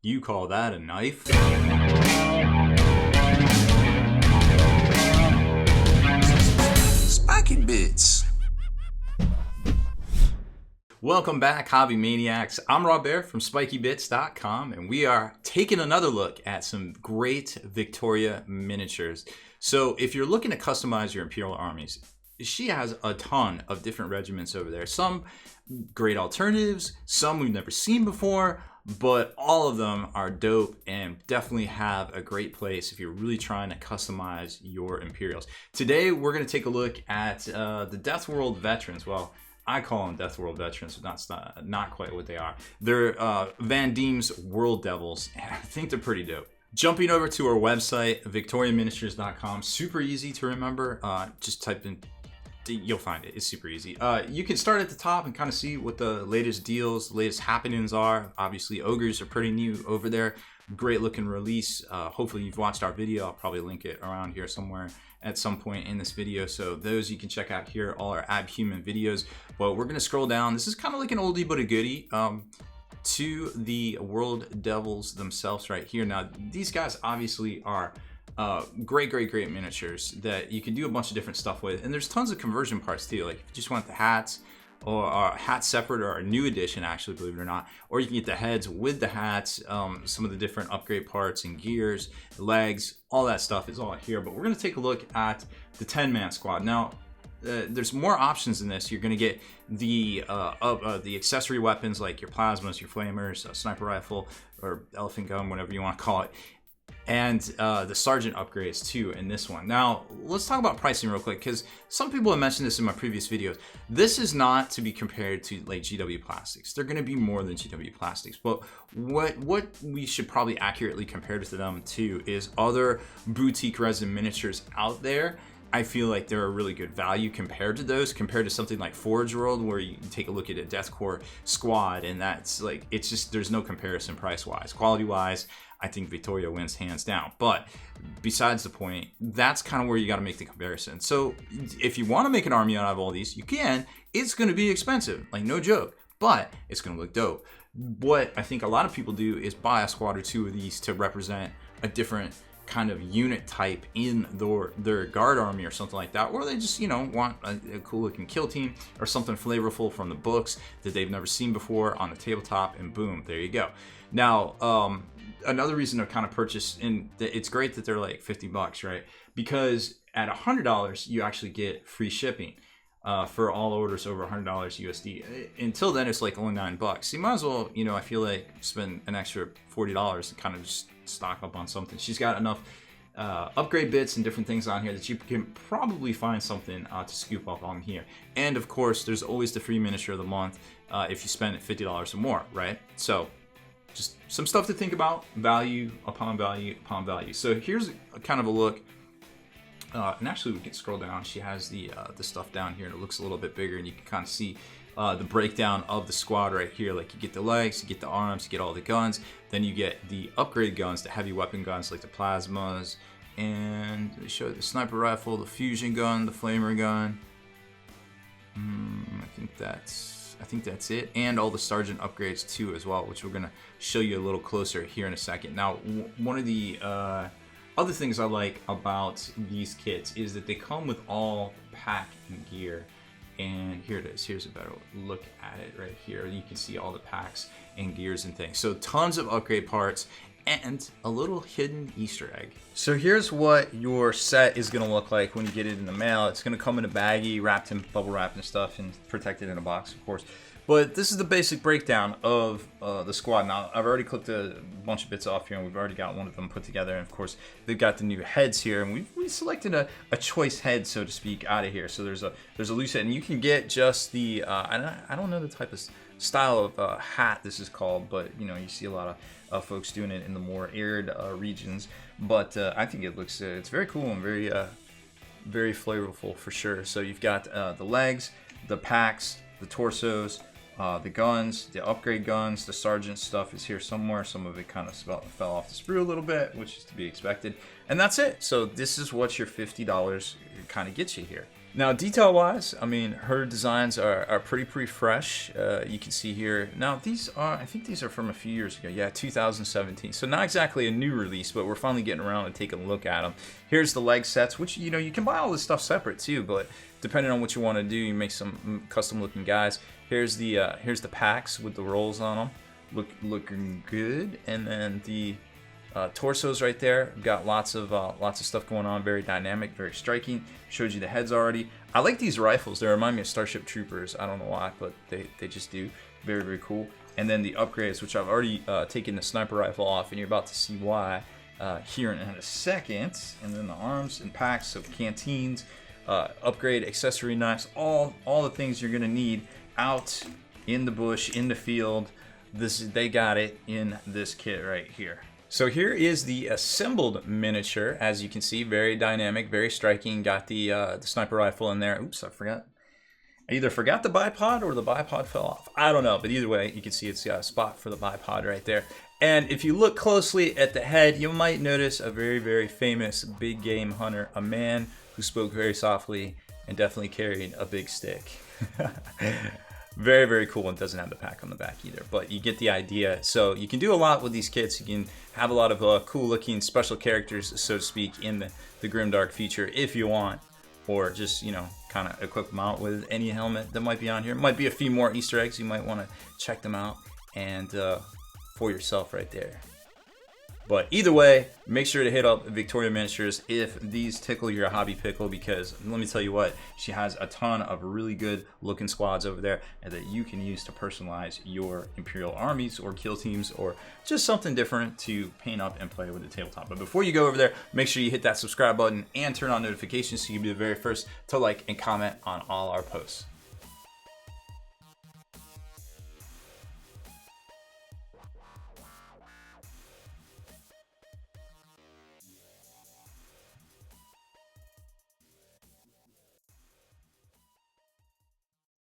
You call that a knife? Spiky Bits. Welcome back, Hobby Maniacs. I'm Rob Bear from SpikyBits.com, and we are taking another look at some great Victoria miniatures. So if you're looking to customize your Imperial armies, she has a ton of different regiments over there. Some great alternatives, some we've never seen before, but all of them are dope and definitely have a great place if you're really trying to customize your Imperials. Today, we're going to take a look at the Death World veterans. Well, I call them Death World veterans, but that's not quite what they are. They're Van Diemen's World Devils, and I think they're pretty dope. Jumping over to our website, victoriaminiatures.com, super easy to remember. Just type in, you'll find it. It's super easy. You can start at the top and kind of see what the latest deals, latest happenings are. Obviously, Ogres are pretty new over there. Great looking release. Hopefully you've watched our video. I'll probably link it around here somewhere at some point in this video. So those you can check out here, all our Abhuman videos. But we're going to scroll down. This is kind of like an oldie but a goodie to the World Devils themselves right here. Now, these guys obviously are great miniatures that you can do a bunch of different stuff with, and there's tons of conversion parts too. Like if you just want the hats, or hat separate, or a new edition, actually, believe it or not, or you can get the heads with the hats, some of the different upgrade parts and gears, legs, all that stuff is all here. But we're going to take a look at the 10-man squad. Now, there's more options in this. You're going to get the accessory weapons like your plasmas, your flamers, a sniper rifle, or elephant gun, whatever you want to call it, and the sergeant upgrades too in this one. Now let's talk about pricing real quick, because some people have mentioned this in my previous videos. This is not to be compared to like GW Plastics. They're going to be more than GW Plastics, but what we should probably accurately compare to them to is other boutique resin miniatures out there. I feel like they're a really good value compared to those, compared to something like Forge World, where you take a look at a Deathcore squad, and that's like, it's just, there's no comparison price wise. Quality wise, I think Victoria wins hands down. But besides the point, that's kind of where you got to make the comparison. So if you want to make an army out of all these, you can. It's going to be expensive, like no joke, but it's going to look dope. What I think a lot of people do is buy a squad or two of these to represent a different kind of unit type in their guard army or something like that, or they just, you know, want a cool looking kill team or something flavorful from the books that they've never seen before on the tabletop, and boom, there you go. Now, another reason to kind of purchase, and it's great that they're like $50, right? Because at $100 you actually get free shipping for all orders over $100 USD. Until then, it's like only $9. You might as well, you know, I feel like spend an extra $40 and kind of just stock up on something. She's got enough upgrade bits and different things on here that you can probably find something to scoop up on here. And of course, there's always the free miniature of the month if you spend $50 or more, right? So just some stuff to think about, value upon value upon value. So here's kind of a look. And actually, we can scroll down. She has the stuff down here, and it looks a little bit bigger, and you can kind of see the breakdown of the squad right here. Like you get the legs, you get the arms, you get all the guns, then you get the upgraded guns, the heavy weapon guns like the plasmas, and they show the sniper rifle, the fusion gun, the flamer gun. I think that's it, and all the sergeant upgrades too as well, which we're gonna show you a little closer here in a second. Now, one of the other things I like about these kits is that they come with all pack and gear. And here it is. Here's a better look at it right here. You can see all the packs and gears and things. So tons of upgrade parts and a little hidden Easter egg. So here's what your set is going to look like when you get it in the mail. It's going to come in a baggie, wrapped in bubble wrap and stuff, and protected in a box, of course. But this is the basic breakdown of the squad. Now, I've already clipped a bunch of bits off here, and we've already got one of them put together. And of course, they've got the new heads here, and we selected a choice head, so to speak, out of here. So there's a loose head, and you can get just the I don't know the type of style of hat this is called, but you know, you see a lot of folks doing it in the more arid regions. But I think it looks it's very cool and very flavorful for sure. So you've got the legs, the packs, the torsos, the guns, the upgrade guns, the sergeant stuff is here somewhere. Some of it kind of fell off the sprue a little bit, which is to be expected. And that's it. So this is what your $50 kind of gets you here. Now, detail-wise, I mean, her designs are pretty fresh. You can see here. Now, these are, I think these are from a few years ago. Yeah, 2017. So not exactly a new release, but we're finally getting around and taking a look at them. Here's the leg sets, which, you know, you can buy all this stuff separate too, but depending on what you want to do, you make some custom-looking guys. Here's the packs with the rolls on them, looking good, and then the torsos right there. We've got lots of stuff going on. Very dynamic, very striking. Showed you the heads already. I like these rifles. They remind me of Starship Troopers. I don't know why, but they just do. Very cool. And then the upgrades, which I've already taken the sniper rifle off, and you're about to see why here in a second. And then the arms and packs of canteens, upgrade accessory knives, all the things you're gonna need out in the bush, in the field. They got it in this kit right here. So here is the assembled miniature. As you can see, very dynamic, very striking. Got the sniper rifle in there. Oops, I forgot. I either forgot the bipod or the bipod fell off. I don't know, but either way, you can see it's got a spot for the bipod right there. And if you look closely at the head, you might notice a very famous big game hunter, a man who spoke very softly and definitely carried a big stick. Very cool, and doesn't have the pack on the back either, but you get the idea. So you can do a lot with these kits. You can have a lot of cool looking special characters, so to speak, in the Grimdark feature if you want, or just, you know, kind of equip them out with any helmet that might be on here. Might be a few more Easter eggs. You might want to check them out and for yourself right there. But either way, make sure to hit up Victoria Miniatures if these tickle your hobby pickle, because let me tell you what, she has a ton of really good looking squads over there and that you can use to personalize your Imperial armies or kill teams, or just something different to paint up and play with the tabletop. But before you go over there, make sure you hit that subscribe button and turn on notifications so you can be the very first to like and comment on all our posts.